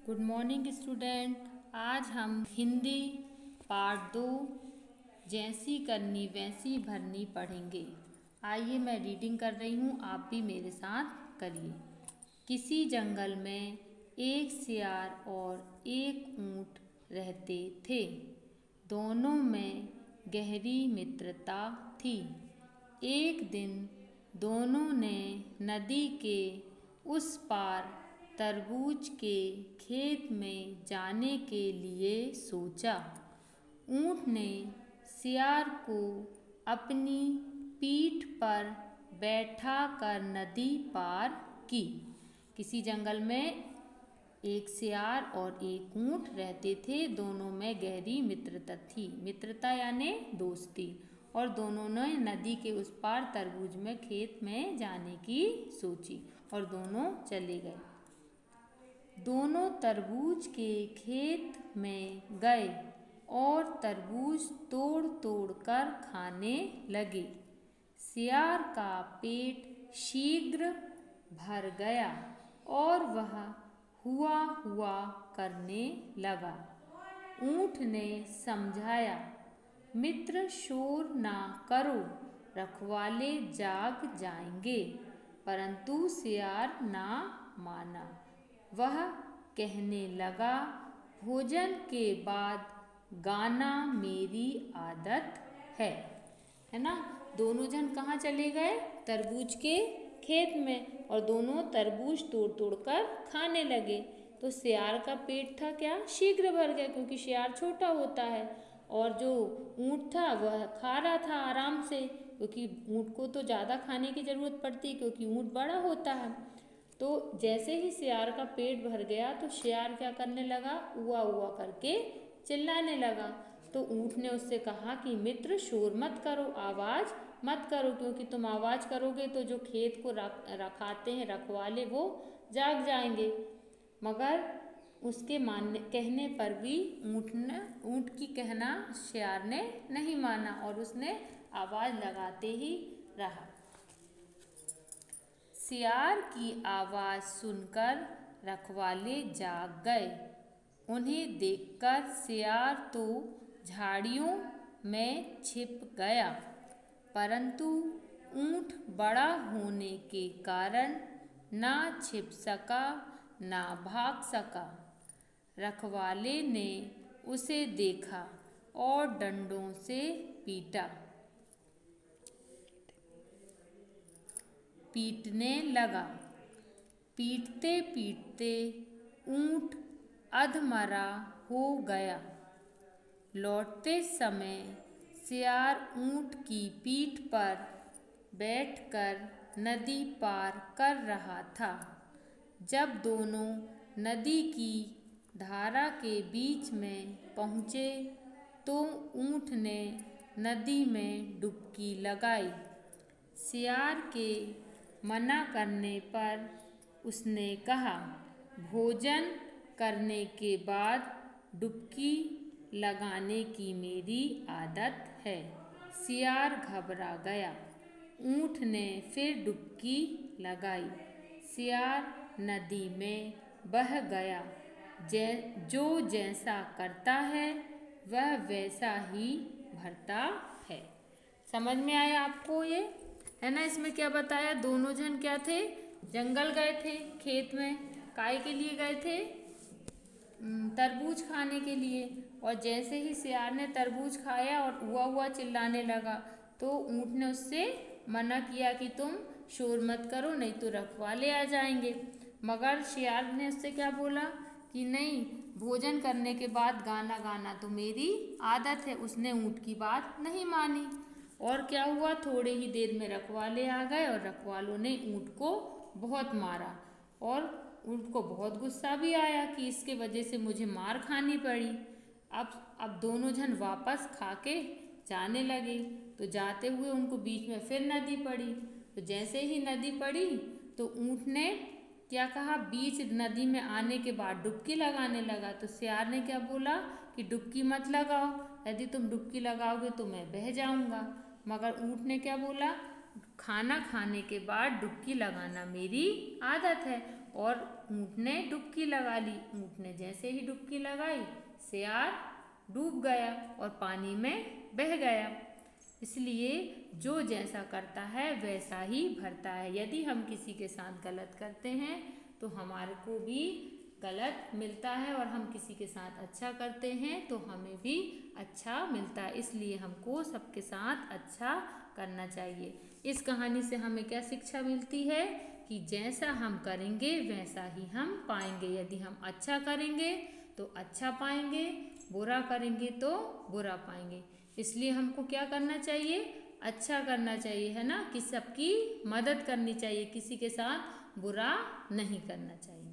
Good morning student. आज हम Hindi part 2 जैसी करनी वैसी भरनी पढ़ेंगे। आइए मैं रीडिंग कर रही हूँ, आप भी मेरे साथ करिए। किसी जंगल में एक सियार और एक ऊंट रहते थे। दोनों में गहरी मित्रता थी। एक दिन दोनों ने नदी के उस पार तरबूज के खेत में जाने के लिए सोचा। ऊंट ने सियार को अपनी पीठ पर बैठा कर नदी पार की। किसी जंगल में एक सियार और एक ऊंट रहते थे। दोनों में गहरी मित्रता थी। मित्रता यानी दोस्ती। और दोनों ने नदी के उस पार तरबूज में खेत में जाने की सोची और दोनों चले गए। दोनों तरबूज के खेत में गए और तरबूज तोड़ तोड़ कर खाने लगे। सियार का पेट शीघ्र भर गया और वह हुआ हुआ करने लगा। ऊंट ने समझाया, मित्र शोर ना करो, रखवाले जाग जाएंगे। परंतु सियार ना माना। वह कहने लगा, भोजन के बाद गाना मेरी आदत है ना। दोनों जन कहाँ चले गए? तरबूज के खेत में, और दोनों तरबूज तोड़ तोड़ कर खाने लगे। तो सियार का पेट था क्या? शीघ्र भर गया, क्योंकि सियार छोटा होता है और जो ऊंट था वह खा रहा था आराम से, क्योंकि ऊंट को तो ज़्यादा खाने की ज़रूरत पड़ती है क्योंकि ऊंट बड़ा होता है। तो जैसे ही सियार का पेट भर गया तो सियार क्या करने लगा? उआ उआ करके चिल्लाने लगा। तो ऊंट ने उससे कहा कि मित्र शोर मत करो, आवाज़ मत करो, क्योंकि तुम आवाज़ करोगे तो जो खेत को रखाते हैं रखवाले वो जाग जाएंगे। मगर उसके कहने पर भी ऊंट की कहना सियार ने नहीं माना और उसने आवाज़ लगाते ही रहा। सियार की आवाज़ सुनकर रखवाले जाग गए। उन्हें देखकर सियार तो झाड़ियों में छिप गया, परंतु ऊंट बड़ा होने के कारण ना छिप सका ना भाग सका। रखवाले ने उसे देखा और डंडों से पीटने लगा। पीटते पीटते ऊंट अधमरा हो गया। लौटते समय सियार ऊंट की पीठ पर बैठकर नदी पार कर रहा था। जब दोनों नदी की धारा के बीच में पहुँचे तो ऊंट ने नदी में डुबकी लगाई। सियार के मना करने पर उसने कहा, भोजन करने के बाद डुबकी लगाने की मेरी आदत है। सियार घबरा गया। ऊंट ने फिर डुबकी लगाई। सियार नदी में बह गया। जो जैसा करता है वह वैसा ही भरता है। समझ में आया आपको ये? है ना। इसमें क्या बताया? दोनों जन क्या थे? जंगल गए थे, खेत में काय के लिए गए थे? तरबूज खाने के लिए। और जैसे ही सियार ने तरबूज खाया और हुआ हुआ चिल्लाने लगा तो ऊंट ने उससे मना किया कि तुम शोर मत करो, नहीं तो रखवाले आ जाएंगे। मगर सियार ने उससे क्या बोला कि नहीं, भोजन करने के बाद गाना गाना तो मेरी आदत है। उसने ऊंट की बात नहीं मानी। और क्या हुआ? थोड़े ही देर में रखवाले आ गए और रखवालों ने ऊंट को बहुत मारा और ऊंट को बहुत गुस्सा भी आया कि इसके वजह से मुझे मार खानी पड़ी। अब दोनों जन वापस खा के जाने लगे। तो जाते हुए उनको बीच में फिर नदी पड़ी। तो जैसे ही नदी पड़ी तो ऊंट ने क्या कहा? बीच नदी में आने के बाद डुबकी लगाने लगा। तो सियार ने क्या बोला कि डुबकी मत लगाओ, यदि तुम डुबकी लगाओगे तो मैं बह जाऊंगा। मगर ऊंट ने क्या बोला? खाना खाने के बाद डुबकी लगाना मेरी आदत है। और ऊँट ने डुबकी लगा ली। ऊँट ने जैसे ही डुबकी लगाई, सियार डूब गया और पानी में बह गया। इसलिए जो जैसा करता है वैसा ही भरता है। यदि हम किसी के साथ गलत करते हैं तो हमारे को भी गलत मिलता है, और हम किसी के साथ अच्छा करते हैं तो हमें भी अच्छा मिलता है। इसलिए हमको सबके साथ अच्छा करना चाहिए। इस कहानी से हमें क्या शिक्षा मिलती है कि जैसा हम करेंगे वैसा ही हम पाएंगे। यदि हम अच्छा करेंगे तो अच्छा पाएंगे, बुरा करेंगे तो बुरा पाएंगे। इसलिए हमको क्या करना चाहिए? अच्छा करना चाहिए, है ना, कि सबकी मदद करनी चाहिए, किसी के साथ बुरा नहीं करना चाहिए।